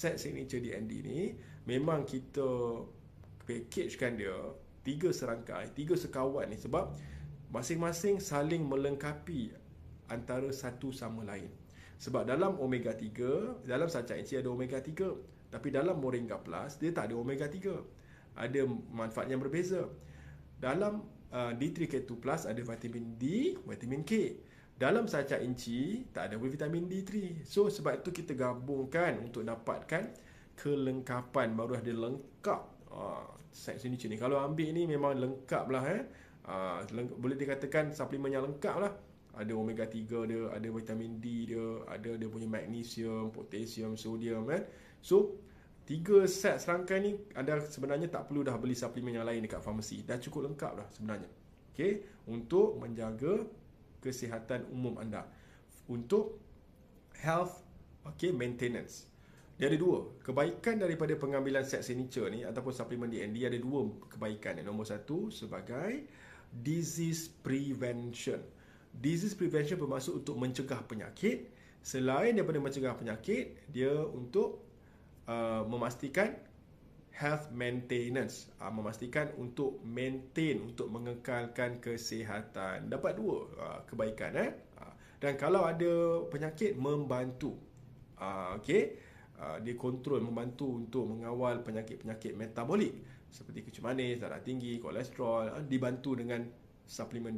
set signature DND ni memang kita packagekan dia 3 serangkai, 3 sekawan ni sebab masing-masing saling melengkapi antara satu sama lain. Sebab dalam omega 3, dalam sacat enci ada omega 3, tapi dalam Moringa Plus dia tak ada omega 3. Ada manfaat yang berbeza. Dalam D3K2 Plus ada vitamin D, vitamin K. Dalam sacat enci tak ada vitamin D3. So sebab itu kita gabungkan untuk dapatkan kelengkapan, baru dia lengkap. Set signature ni kalau ambil ni memang lengkap lah boleh dikatakan suplemen yang lengkap lah. Ada omega 3 dia, ada vitamin D dia, ada dia punya magnesium, potasium, sodium kan. So 3 set serangkai ni anda sebenarnya tak perlu dah beli suplemen yang lain dekat farmasi. Dah cukup lengkap dah sebenarnya. Okey, untuk menjaga kesihatan umum anda. Untuk health maintenance. Dia ada 2. Kebaikan daripada pengambilan set signature ni ataupun suplemen DND ada 2 kebaikan. Nombor 1 sebagai disease prevention. Disease prevention bermaksud untuk mencegah penyakit. Selain daripada mencegah penyakit, dia untuk memastikan health maintenance, memastikan untuk maintain, untuk mengekalkan kesihatan. Dapat 2 kebaikan. Dan kalau ada penyakit, membantu. Dia kontrol, membantu untuk mengawal penyakit-penyakit metabolik seperti kencing manis, darah tinggi, kolesterol, dibantu dengan suplemen